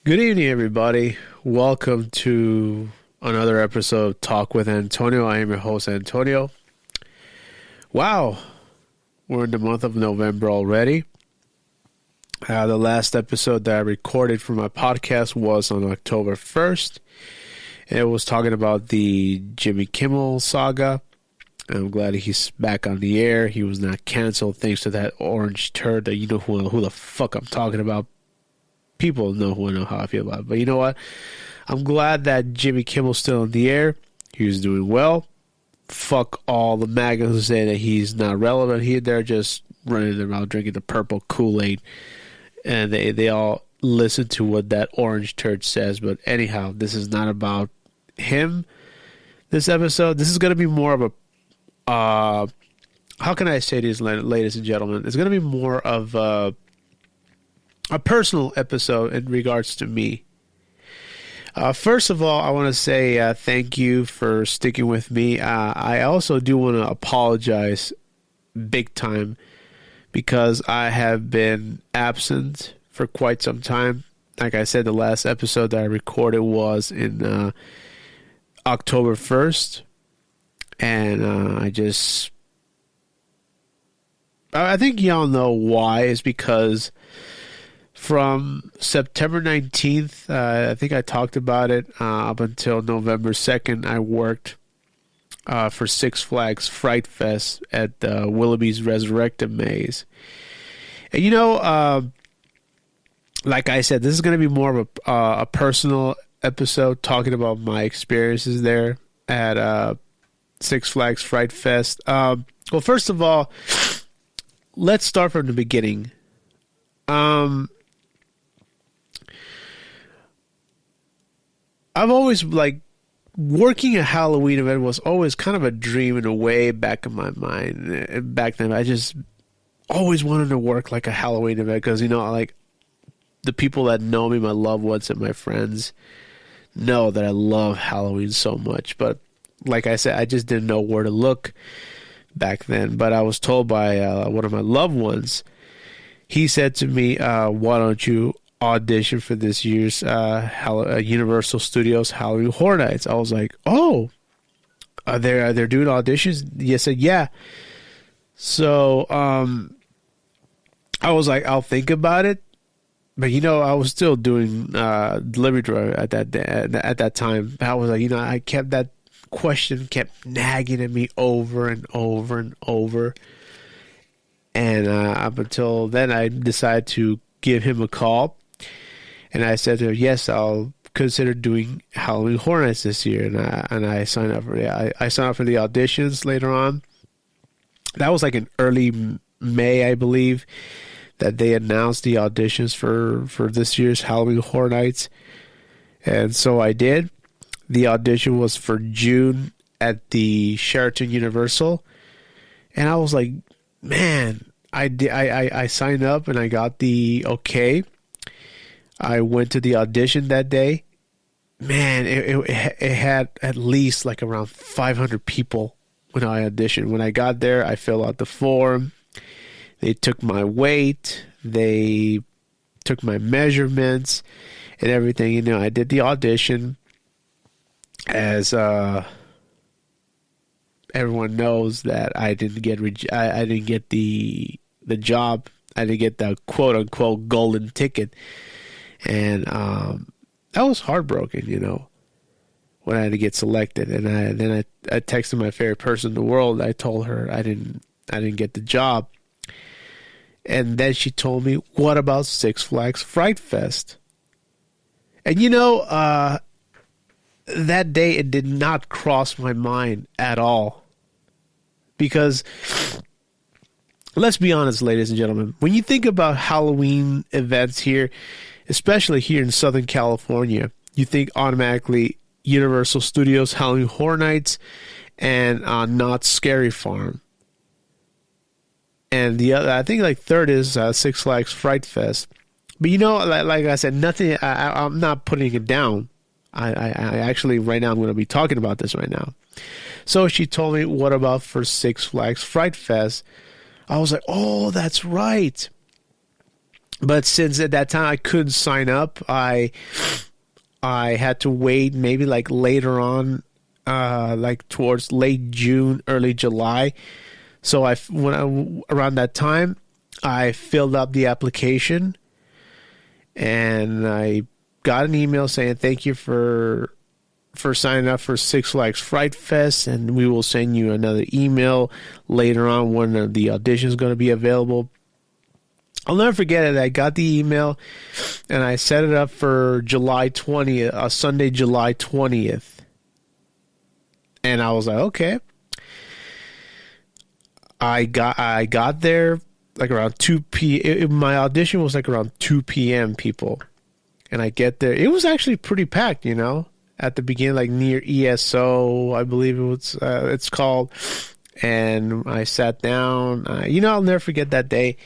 Good evening, everybody. Welcome to another episode of Talk with Antonio. I am your host, Antonio. Wow, we're in the month of November already. The last episode that I recorded for my podcast was on October 1st. And it was talking about the Jimmy Kimmel saga. I'm glad he's back on the air. He was not canceled thanks to that orange turd that you know who the fuck I'm talking about. People know how I feel about it. But you know what? I'm glad that Jimmy Kimmel's still in the air. He's doing well. Fuck all the MAGAs who say that he's not relevant. They're just running around drinking the purple Kool-Aid. And they all listen to what that orange turd says. But anyhow, this is not about him. This episode, this is going to be more of a... how can I say this, ladies and gentlemen? It's going to be more of a personal episode in regards to me. First of all, I want to say thank you for sticking with me. I also do want to apologize big time because I have been absent for quite some time. Like I said, the last episode that I recorded was in October 1st. And I think y'all know why. It's because from September 19th, I think I talked about it, up until November 2nd, I worked for Six Flags Fright Fest at Willoughby's Resurrected Maze. And like I said, this is going to be more of a personal episode talking about my experiences there at Six Flags Fright Fest. Well, first of all, let's start from the beginning. I've always, working a Halloween event was always kind of a dream in a way back in my mind. Back then, I just always wanted to work like a Halloween event because, the people that know me, my loved ones and my friends, know that I love Halloween so much. But like I said, I just didn't know where to look back then. But I was told by one of my loved ones, he said to me, why don't you audition for this year's Universal Studios Halloween Horror Nights? I was like, oh, are they doing auditions? He said, yeah. So I was like, I'll think about it. But I was still doing delivery driver at that time. I was like, I kept that question kept nagging at me over and over and over. And up until then, I decided to give him a call. And I said to him, yes, I'll consider doing Halloween Horror Nights this year. And I signed up for it. I signed up for the auditions later on. That was like in early May, I believe, that they announced the auditions for this year's Halloween Horror Nights. And so I did. The audition was for June at the Sheraton Universal. And I was like, man, I signed up and I got the okay. I went to the audition that day. Man, it had at least around 500 people when I auditioned. When I got there, I filled out the form. They took my weight. They took my measurements and everything. I did the audition. As everyone knows that I didn't get I didn't get the job. I didn't get the quote unquote golden ticket, and I was heartbroken. When I had to get selected, and I texted my favorite person in the world. I told her I didn't get the job, and then she told me, "What about Six Flags Fright Fest?" And that day, it did not cross my mind at all. Because, let's be honest, ladies and gentlemen, when you think about Halloween events here, especially here in Southern California, you think automatically Universal Studios Halloween Horror Nights and Knott's Scary Farm. And the other, I think third is Six Flags Fright Fest. But like I said, nothing, I'm not putting it down. I actually, right now, I'm going to be talking about this right now. So she told me, what about for Six Flags Fright Fest? I was like, oh, that's right. But since at that time I couldn't sign up, I had to wait maybe like later on, like towards late June, early July. So around that time, I filled up the application, and I got an email saying thank you for signing up for Six Flags Fright Fest, and we will send you another email later on when the audition is going to be available. I'll never forget it. I got the email, and I set it up for July 20th, Sunday, July 20th. And I was like, okay. I got there like around 2 p.m. My audition was like around 2 p.m., people. And I get there. It was actually pretty packed, you know, at the beginning, like near ESO, I believe it's called. And I sat down. I'll never forget that day,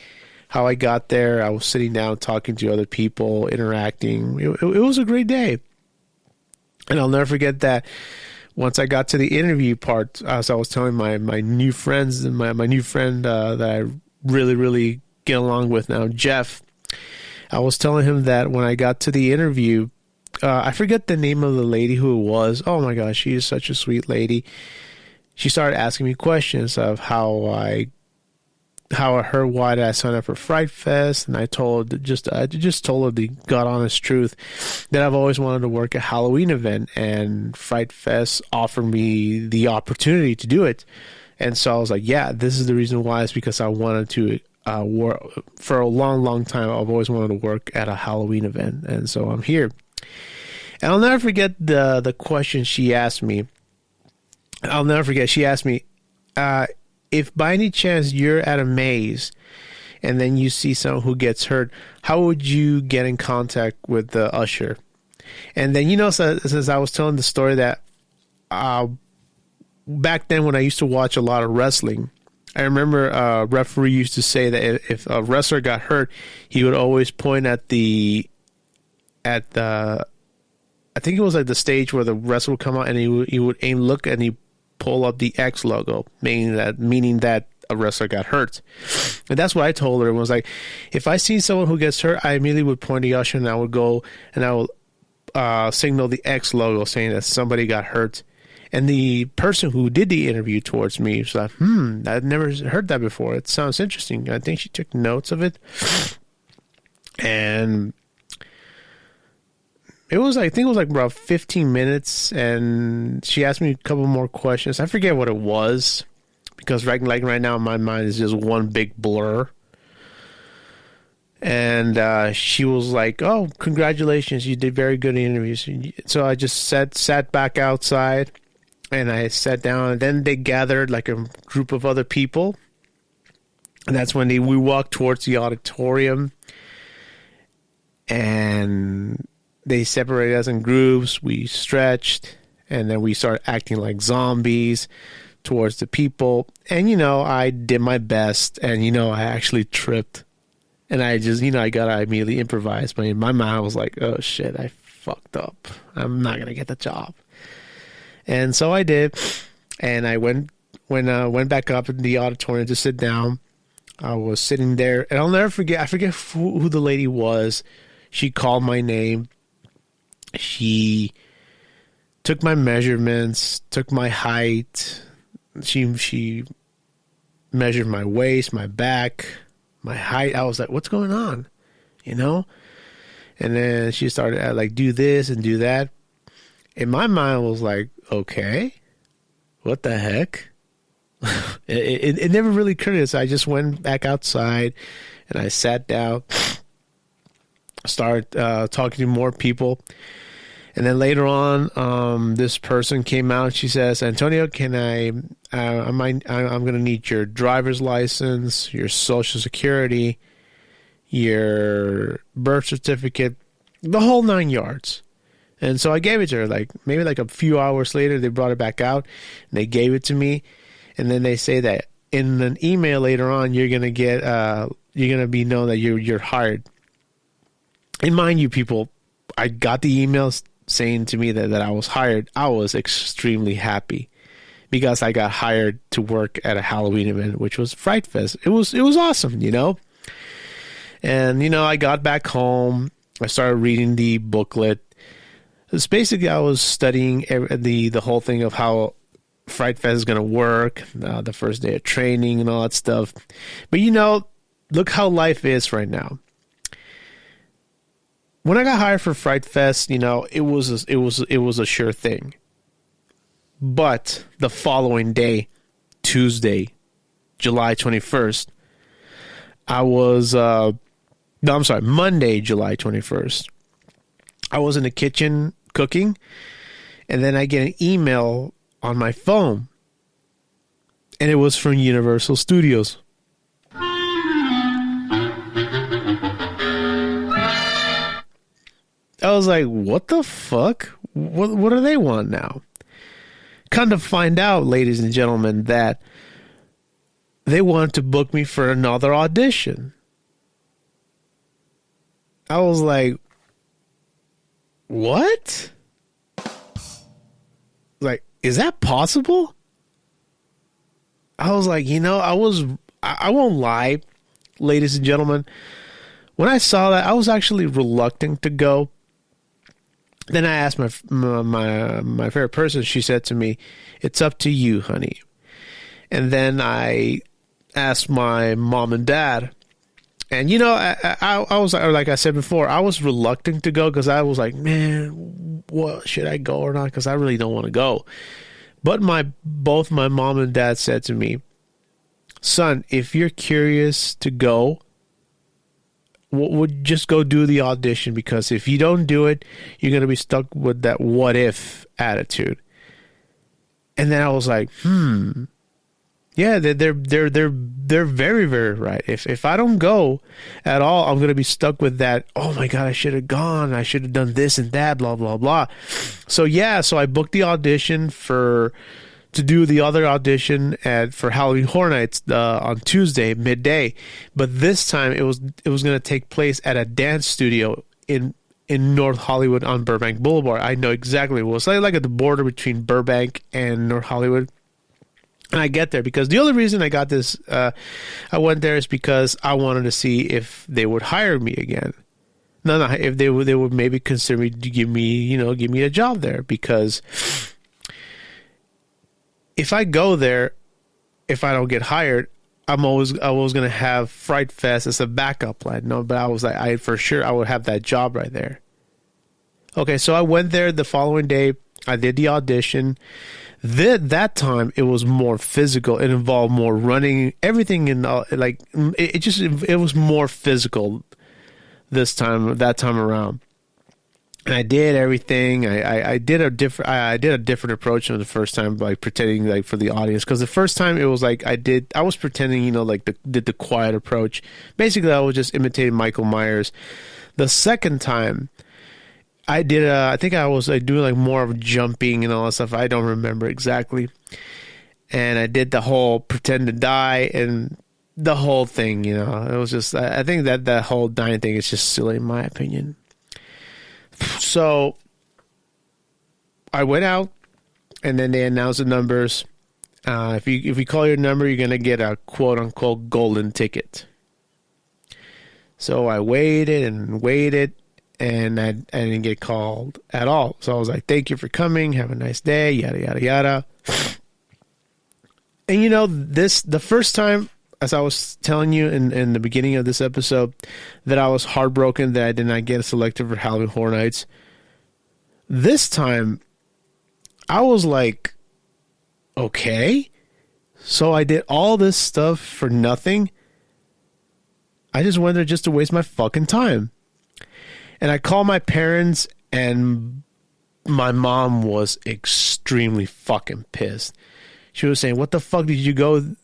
how I got there. I was sitting down talking to other people, interacting. It was a great day. And I'll never forget that once I got to the interview part, as I was telling my new friends and my new friend that I really, really get along with now, Jeff, I was telling him that when I got to the interview, I forget the name of the lady who it was. Oh my gosh, she is such a sweet lady. She started asking me questions of how I heard why did I sign up for Fright Fest, and I just told her the God honest truth that I've always wanted to work a Halloween event, and Fright Fest offered me the opportunity to do it. And so I was like, yeah, this is the reason why. It's because I wanted to work for a long, long time. I've always wanted to work at a Halloween event, and so I'm here. And I'll never forget the question she asked me. I'll never forget. She asked me, if by any chance you're at a maze and then you see someone who gets hurt, how would you get in contact with the usher? And then, since I was telling the story that back then when I used to watch a lot of wrestling, I remember a referee used to say that if a wrestler got hurt, he would always point at the I think it was like the stage where the wrestler would come out, and he would aim, look, and he pull up the X logo, meaning that a wrestler got hurt. And that's what I told her. It was like, if I see someone who gets hurt, I immediately would point the usher, and I would go and I will signal the X logo saying that somebody got hurt. And the person who did the interview towards me was like, I've never heard that before. It sounds interesting. I think she took notes of it. And I think it was like about 15 minutes, and she asked me a couple more questions. I forget what it was, because right now my mind is just one big blur. And she was like, "Oh, congratulations, you did very good interviews." So I just sat back outside, and I sat down. And then they gathered like a group of other people, and that's when we walked towards the auditorium, and they separated us in groups. We stretched, and then we started acting like zombies towards the people. And, I did my best, and, I actually tripped. And I just, I got to immediately improvise. But in my mind, was like, oh, shit, I fucked up. I'm not going to get the job. And so I did. And I went back up in the auditorium to sit down. I was sitting there, and I'll never forget. I forget who the lady was. She called my name. She took my measurements, took my height. She measured my waist, my back, my height. I was like, what's going on? And then she started to like do this and do that. In my mind, was like, okay, what the heck? it never really occurred to me. So I just went back outside, and I sat down, started talking to more people. And then later on, this person came out. She says, "Antonio, I'm going to need your driver's license, your social security, your birth certificate, the whole 9 yards." And so I gave it to her. Like maybe like a few hours later, they brought it back out, and they gave it to me. And then they say that in an email later on, you're gonna be known that you're hired. And mind you, people, I got the emails saying to me that I was hired. I was extremely happy because I got hired to work at a Halloween event, which was Fright Fest. It was awesome, And, I got back home. I started reading the booklet. It's basically, I was studying the whole thing of how Fright Fest is going to work, the first day of training and all that stuff. But, look how life is right now. When I got hired for Fright Fest, it was a sure thing. But the following day, Tuesday, July 21st, Monday, July 21st, I was in the kitchen cooking, and then I get an email on my phone, and it was from Universal Studios. I was like, what the fuck? What do they want now? Kind of find out, ladies and gentlemen, that they wanted to book me for another audition. I was like, what? Like, is that possible? I was like, I won't lie, ladies and gentlemen. When I saw that, I was actually reluctant to go. Then I asked my favorite person. She said to me, "It's up to you, honey." And then I asked my mom and dad. And, I was, like I said before, I was reluctant to go because I was like, man, what, should I go or not? Because I really don't want to go. But both my mom and dad said to me, son, if you're curious to go, would just go do the audition, because if you don't do it, you're going to be stuck with that what if attitude. And then I was like, yeah, they're very, very right. If I don't go at all, I'm going to be stuck with that, oh my God, I should have gone. I should have done this and that, blah, blah, blah. So I booked the audition to do the other audition for Halloween Horror Nights on Tuesday, midday. But this time it was going to take place at a dance studio in North Hollywood on Burbank Boulevard. I know exactly what it was. Like at the border between Burbank and North Hollywood. And I get there because the only reason I got this, I went there is because I wanted to see if they would hire me again. No, if they would maybe consider me to give me a job there, because if I go there, if I don't get hired, I was going to have Fright Fest as a backup plan. No, but I was like, I would have that job right there. Okay, so I went there the following day. I did the audition. That time it was more physical. It involved more running, everything it was more physical that time around. And I did everything. I did a different approach than the first time, like pretending like for the audience. Because the first time it was like I was pretending, did the quiet approach. Basically, I was just imitating Michael Myers. The second time, I think I was doing like more of jumping and all that stuff. I don't remember exactly. And I did the whole pretend to die and the whole thing. It was just. I think that whole dying thing is just silly in my opinion. So I went out, and then they announced the numbers. If you call your number, you're gonna get a quote unquote golden ticket. So I waited, and I didn't get called at all. So I was like, "Thank you for coming. Have a nice day." Yada yada yada. And the first time, as I was telling you in the beginning of this episode, that I was heartbroken that I did not get selected for Halloween Horror Nights. This time, I was like, okay, so I did all this stuff for nothing. I just went there just to waste my fucking time. And I called my parents, and my mom was extremely fucking pissed. She was saying, "What the fuck did you go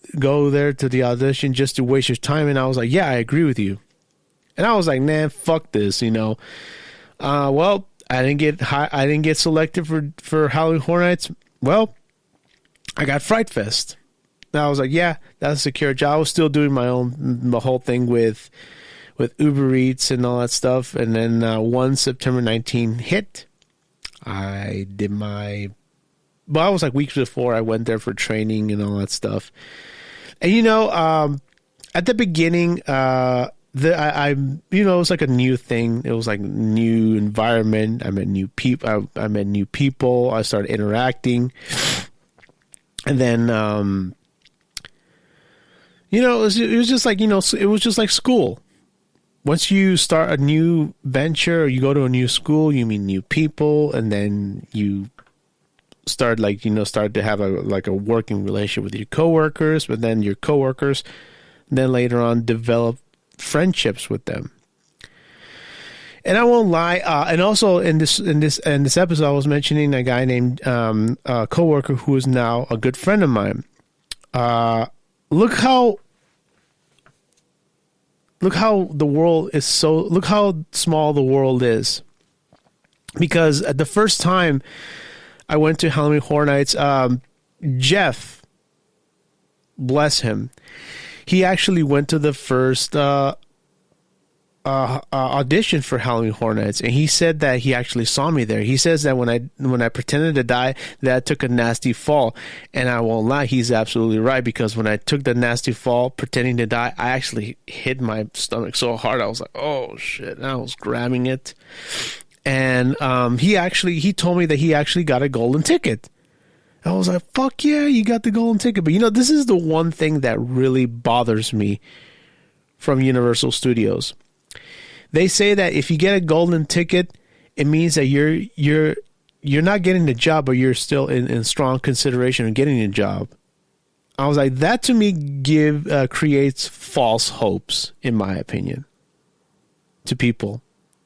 there to the audition just to waste your time?" And I was like, "Yeah, I agree with you." And I was like, "Nah, fuck this, Well, I didn't get selected for Halloween Horror Nights. Well, I got Fright Fest." And I was like, "Yeah, that's a secure job." I was still doing the whole thing with Uber Eats and all that stuff. And then once September 19 hit, I did I was like weeks before I went there for training and all that stuff. And at the beginning, it was like a new thing. It was like new environment. I met new people. I met new people. I started interacting, and then it was just like it was just like school. Once you start a new venture or you go to a new school, you meet new people, and then you start to have a working relationship with your coworkers, but then your coworkers then later on develop friendships with them. And I won't lie, and also in this episode I was mentioning a guy named a coworker who is now a good friend of mine. Look how the world is look how small the world is. Because at the first time I went to Halloween Horror Nights, Jeff, bless him, he actually went to the first audition for Halloween Horror Nights, and he said that he actually saw me there. He says that when I pretended to die, that I took a nasty fall, and I won't lie, he's absolutely right, because when I took the nasty fall pretending to die, I actually hit my stomach so hard I was like, oh shit, and I was grabbing it, and he told me that he actually got a golden ticket. I was like, fuck yeah, you got the golden ticket. But this is the one thing that really bothers me from Universal Studios. They say that if you get a golden ticket, it means that you're not getting the job, but you're still in strong consideration of getting a job. I was like, that to me creates false hopes, in my opinion, to people.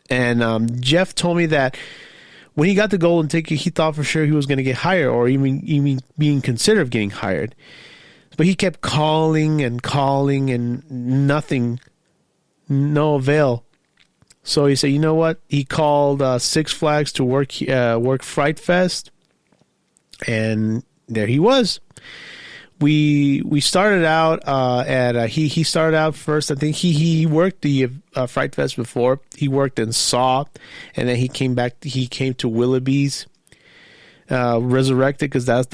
And Jeff told me that when he got the golden ticket, he thought for sure he was going to get hired, or even being considered of getting hired. But he kept calling and nothing, no avail. So he said, you know what? He called Six Flags to work Fright Fest, and there he was. We started out he started out first. I think he worked the Fright Fest before. He worked in Saw, and then he came back. He came to Willoughby's Resurrected, because that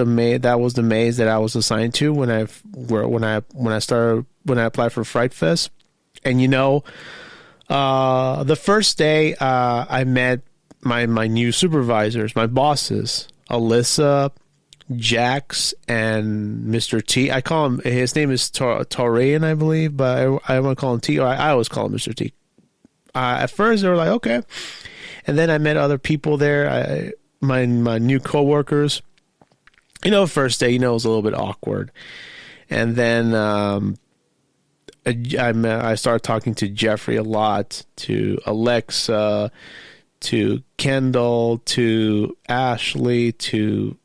was the maze that I was assigned to when I applied for Fright Fest. And the first day I met my new supervisors, my bosses, Alyssa, Jax, and Mr. T. I call him, his name is Torian, I believe, but I want to call him T, or I always call him Mr. T. At first they were like, okay. And then I met other people there, my new coworkers. First day, it was a little bit awkward. And then I started talking to Jeffrey a lot, to Alexa, to Kendall, to Ashley, to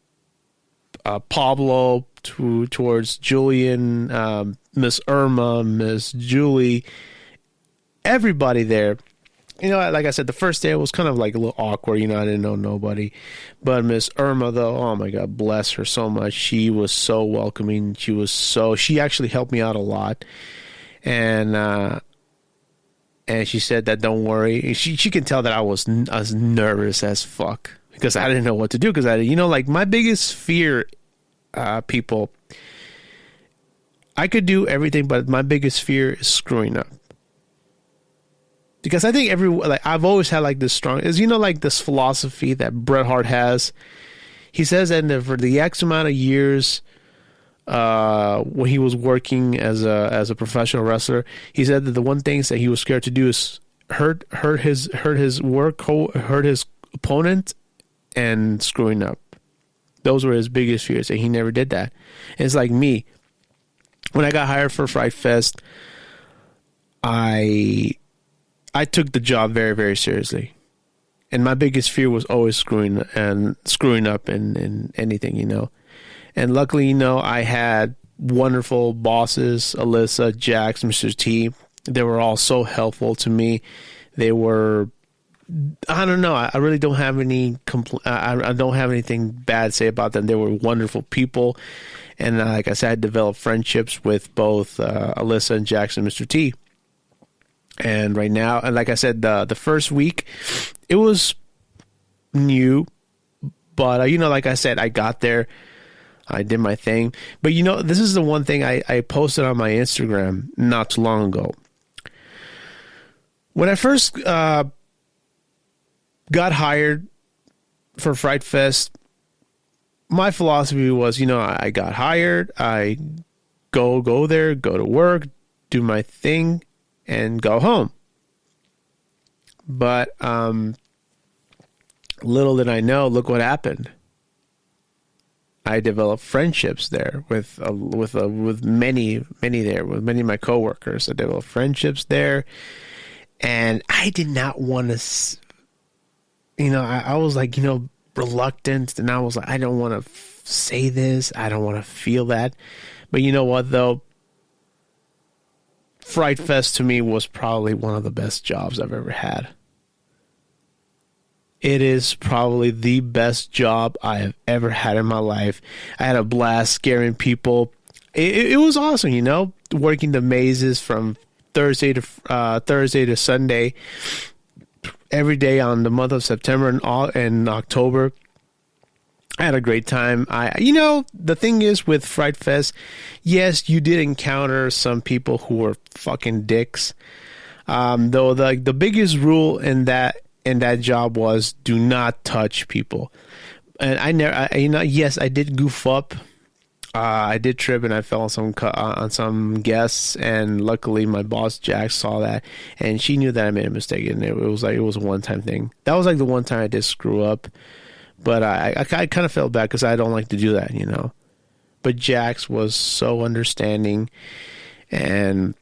Pablo, towards Julian, Miss Irma, Miss Julie, everybody there. Like I said, the first day it was kind of like a little awkward. I didn't know nobody. But Miss Irma, though, oh my God, bless her so much. She was so welcoming. She actually helped me out a lot. And she said that don't worry. She can tell that I was nervous as fuck, because I didn't know what to do. Because like my biggest fear, people, I could do everything, but my biggest fear is screwing up. Because I think I've always had like this strong, like this philosophy that Bret Hart has. He says that for the X amount of years, when he was working as a professional wrestler, he said that the one thing that he was scared to do is hurt his opponent and screwing up. Those were his biggest fears, and he never did that. And it's like me. When I got hired for Fright Fest, I took the job very, very seriously. And my biggest fear was always screwing up in anything, And luckily, I had wonderful bosses, Alyssa, Jax, Mr. T. They were all so helpful to me. They were, I don't know, I really don't have any I don't have anything bad to say about them. They were wonderful people. And like I said, I developed friendships with both Alyssa and Jax and Mr. T. And right now, and like I said, the first week, it was new. But, like I said, I got there. I did my thing. But, this is the one thing I posted on my Instagram not too long ago. When I first got hired for Fright Fest, my philosophy was, I got hired, I go there, go to work, do my thing, and go home. But little did I know, look what happened. I developed friendships there with many there, with many of my coworkers. I developed friendships there, and I did not want to. I was like, reluctant, and I was like, I don't want to say this, I don't want to feel that. But you know what, though? Fright Fest to me was probably one of the best jobs I've ever had. It is probably the best job I have ever had in my life. I had a blast scaring people. It was awesome, working the mazes from Thursday to Sunday, every day on the month of September and October. I had a great time. The thing is with Fright Fest, yes, you did encounter some people who were fucking dicks. Though the biggest rule in that job was do not touch people. And yes, I did goof up. I did trip and I fell on some guests, and luckily my boss Jack saw that, and she knew that I made a mistake, and it was a one-time thing. That was like the one time I did screw up. But I kind of felt bad because I don't like to do that, But Jax was so understanding, and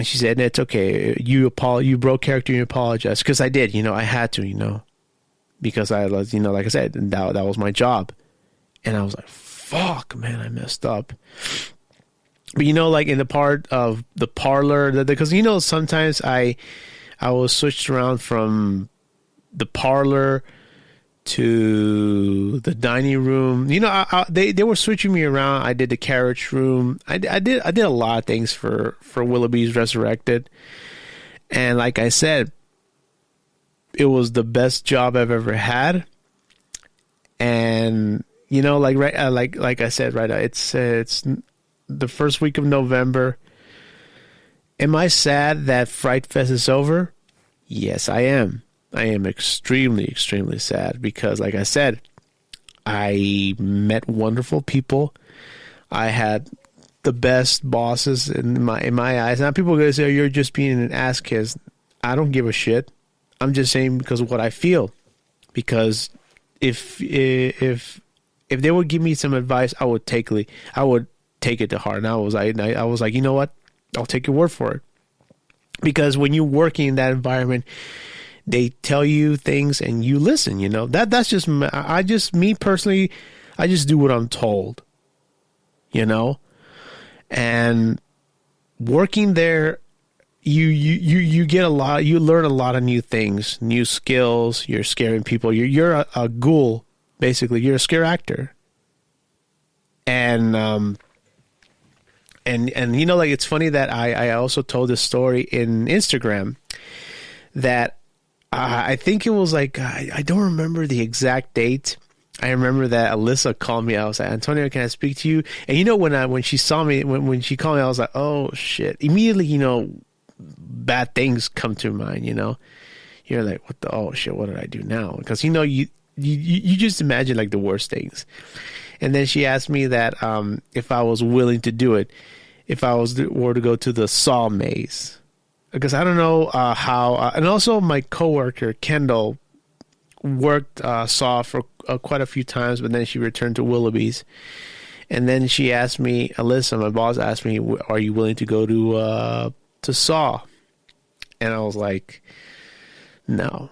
she said, "It's okay. You broke character. You apologize." Because I did, I had to, because I was, like I said, that was my job, and I was like, "Fuck, man, I messed up." But like in the part of the parlor, because sometimes I was switched around from the parlor to the dining room. They were switching me around. I did the carriage room. I did a lot of things for Willoughby's Resurrected, and like I said, it was the best job I've ever had. And like I said, right, it's the first week of November. Am I sad that Fright Fest is over? Yes, I am. I am extremely, extremely sad because, like I said, I met wonderful people. I had the best bosses in my eyes. Now people are gonna say, "Oh, you're just being an ass kiss." I don't give a shit. I'm just saying because of what I feel. Because if they would give me some advice, I would take it to heart. And I was like, you know what? I'll take your word for it. Because when you're working in that environment, they tell you things and you listen, that's just, me personally, I just do what I'm told, and working there, you get you learn a lot of new things, new skills. You're scaring people. You're a ghoul, basically. You're a scare actor. And it's funny that I also told this story in Instagram that, I think it was like, I don't remember the exact date. I remember that Alyssa called me. I was like, "Antonio, can I speak to you?" And when she saw me, when she called me, I was like, "Oh shit!" Immediately, bad things come to mind. You're like, "Oh shit, what did I do now?" Because you just imagine like the worst things. And then she asked me that if I was willing to do it, if I were to go to the Saw maze. Because I don't know how, and also my coworker Kendall worked Saw for quite a few times, but then she returned to Willoughby's, and then she asked me, Alyssa, my boss asked me, "Are you willing to go to Saw?" And I was like, "No,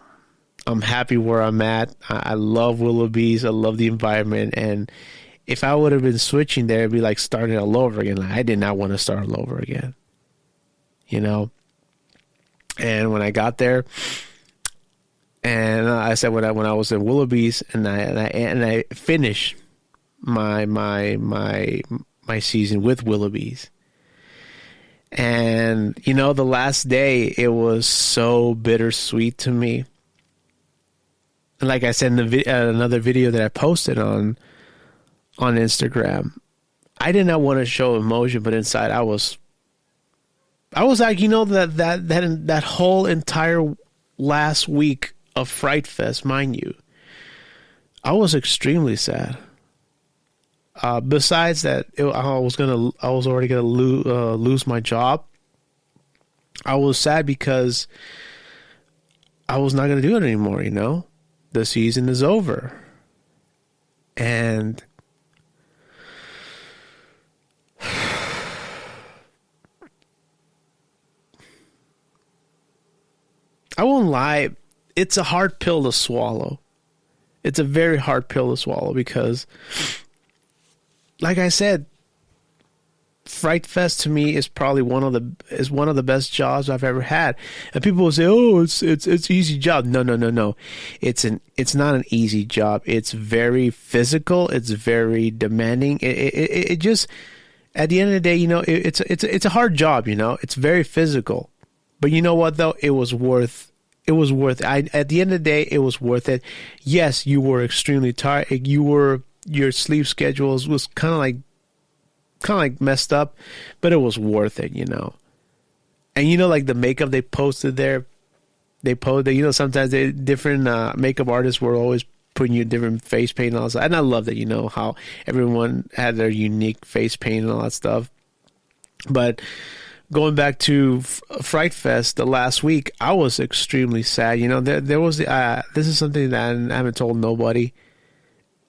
I'm happy where I'm at. I love Willoughby's. I love the environment, and if I would have been switching there, it'd be like starting all over again. Like, I did not want to start all over again, And when I got there, and I said when I was in Willoughby's, and I finished my season with Willoughby's, and the last day, it was so bittersweet to me. And like I said in another video that I posted on Instagram, I did not want to show emotion, but inside I was I was like, that whole entire last week of Fright Fest, mind you, I was extremely sad. Besides that, I was already gonna lose my job. I was sad because I was not gonna do it anymore. The season is over, and I won't lie, it's a hard pill to swallow. It's a very hard pill to swallow because, like I said, Fright Fest to me is probably one of the best jobs I've ever had. And people will say, "Oh, it's easy job." No. It's not an easy job. It's very physical. It's very demanding. It just, at the end of the day, it's a hard job. It's very physical. But you know what though? It was worth. At the end of the day, it was worth it. Yes, you were extremely tired. Your sleep schedules was kind of like messed up, but it was worth it. And like the makeup they posted there, sometimes different makeup artists were always putting you different face paint and all that. And I love that. How everyone had their unique face paint and all that stuff. But going back to Fright Fest the last week, I was extremely sad. There was this is something that I haven't told nobody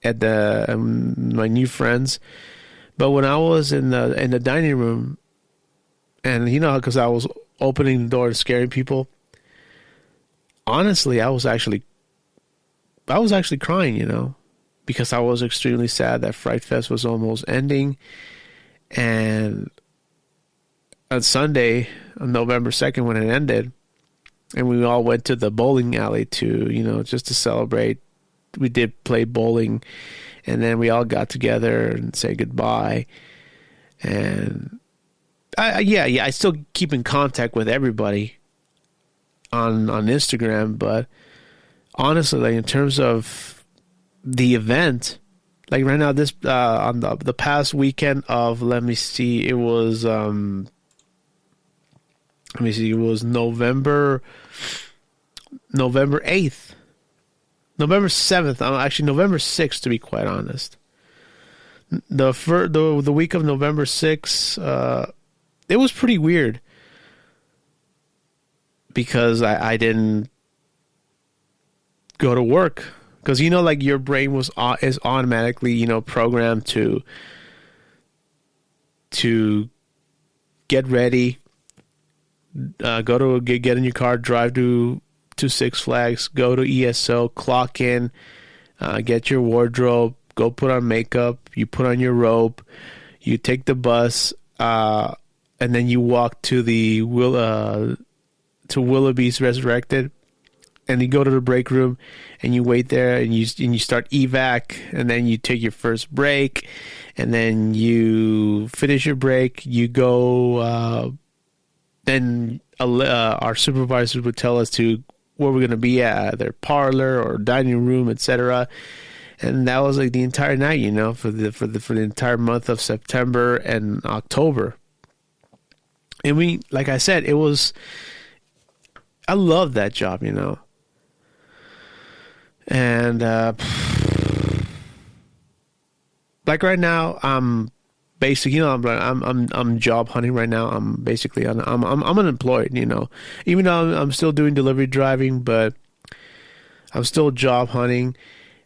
at my new friends, but when I was in the dining room, and because I was opening the door and scaring people, honestly, I was actually crying, because I was extremely sad that Fright Fest was almost ending. And on Sunday, on November 2nd, when it ended, and we all went to the bowling alley to, just to celebrate. We did play bowling, and then we all got together and say goodbye. And I still keep in contact with everybody on Instagram, but honestly, like in terms of the event, like right now, this on the past weekend of, let me see, it was it was November 8th. November 7th. Actually, November 6th, to be quite honest. The week of November 6th, it was pretty weird because I didn't go to work because like your brain is automatically programmed to get ready, get in your car, drive to Six Flags, go to ESO, clock in, get your wardrobe, go put on makeup, you put on your robe, you take the bus, and then you walk to the Willoughby's Resurrected, and you go to the break room, and you wait there, and you start evac, and then you take your first break, and then you finish your break, you go, then our supervisors would tell us to where we're going to be at, their parlor or dining room, etc. And that was like the entire night, for the entire month of September and October. And like I said, I love that job, And like right now, I'm basically, I'm job hunting right now. I'm basically I'm unemployed, even though I'm still doing delivery driving, but I'm still job hunting,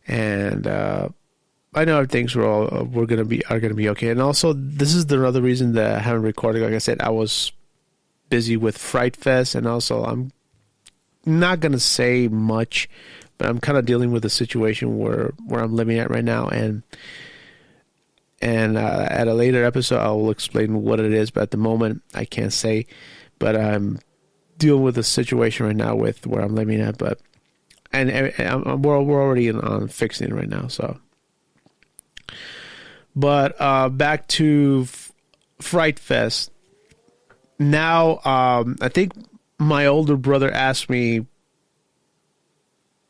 and I know things are gonna be okay. And also, this is the other reason that I haven't recorded. Like I said, I was busy with Fright Fest, and also I'm not gonna say much, but I'm kind of dealing with a situation where I'm living at right now, and at a later episode, I will explain what it is. But at the moment, I can't say. But I'm dealing with a situation right now with where I'm living at. But we're already on fixing it right now. So, but back to Fright Fest. Now, I think my older brother asked me,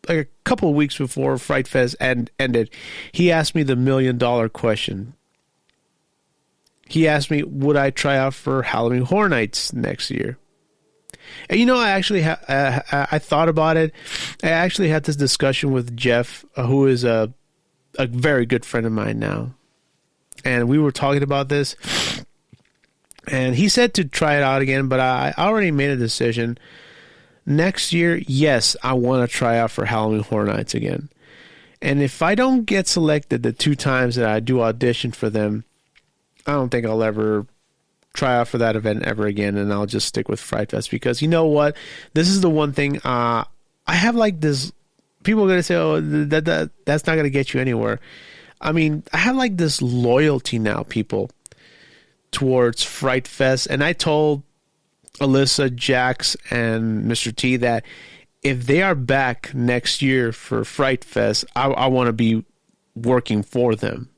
like a couple of weeks before Fright Fest ended, he asked me the $1 million question. he asked me, would I try out for Halloween Horror Nights next year? And I actually I thought about it. I actually had this discussion with Jeff, who is a very good friend of mine now. And we were talking about this. And he said to try it out again, but I already made a decision. Next year, yes, I want to try out for Halloween Horror Nights again. And if I don't get selected the 2 times that I do audition for them, I don't think I'll ever try out for that event ever again, and I'll just stick with Fright Fest. Because you know what? This is the one thing I have like this. People are going to say, oh, that's not going to get you anywhere. I mean, I have like this loyalty now, people, towards Fright Fest. And I told Alyssa, Jax, and Mr. T that if they are back next year for Fright Fest, I want to be working for them.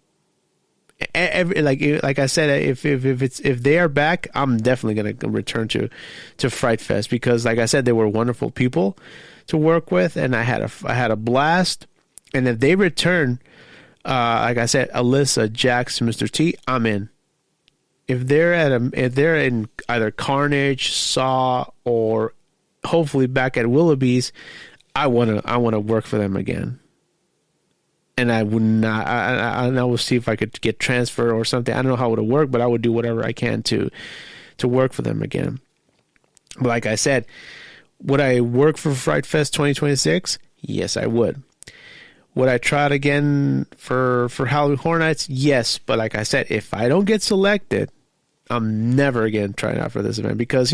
Like I said, if they are back, I'm definitely going to return to Fright Fest, because like I said, they were wonderful people to work with, and I had a blast. And if they return, like I said, Alyssa, Jax, Mr. T, I'm in. If they're in either Carnage, Saw, or hopefully back at Willoughby's, I wanna work for them again. And I would not. I will see if I could get transferred or something. I don't know how it would work, but I would do whatever I can to work for them again. But like I said, would I work for Fright Fest 2026? Yes, I would. Would I try it again for Halloween Horror Nights? Yes, but like I said, if I don't get selected, I'm never again trying out for this event, because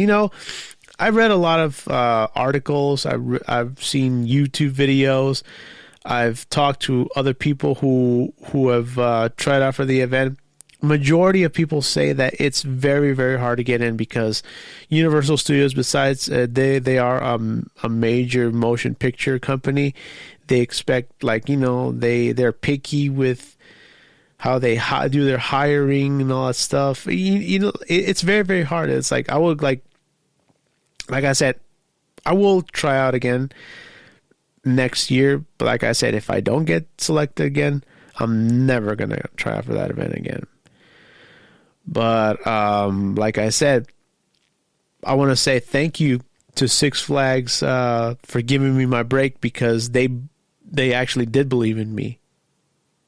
I've read a lot of articles. I've seen YouTube videos. I've talked to other people who have tried out for the event. Majority of people say that it's very, very hard to get in, because Universal Studios, besides they are a major motion picture company, they expect they're picky with how they do their hiring and all that stuff. It's very, very hard. It's like I would like I said, I will try out again next year, but like I said, if I don't get selected again, I'm never gonna try out for that event again. But like I said, I want to say thank you to Six Flags for giving me my break, because they actually did believe in me,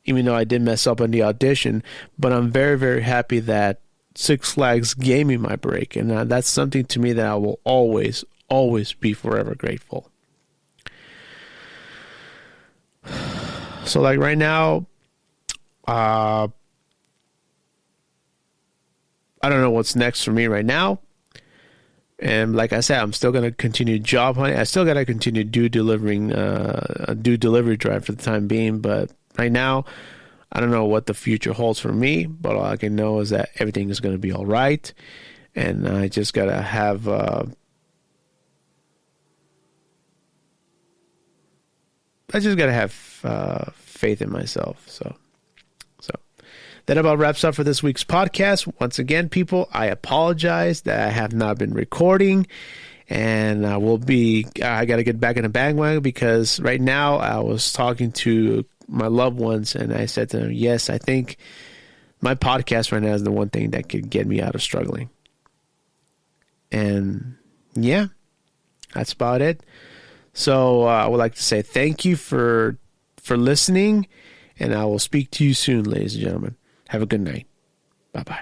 even though I did mess up on the audition. But I'm very, very happy that Six Flags gave me my break, and that's something to me that I will always, always be forever grateful. So like right now, I don't know what's next for me right now. And like I said, I'm still going to continue job hunting. I still got to continue do delivery drive for the time being. But right now, I don't know what the future holds for me. But all I can know is that everything is going to be all right. And I just got to have faith in myself. So that about wraps up for this week's podcast. Once again, people, I apologize that I have not been recording, and I got to get back in the bandwagon, because right now I was talking to my loved ones, and I said to them, yes, I think my podcast right now is the one thing that could get me out of struggling. And yeah, that's about it. So I would like to say thank you for listening, and I will speak to you soon, ladies and gentlemen. Have a good night. Bye-bye.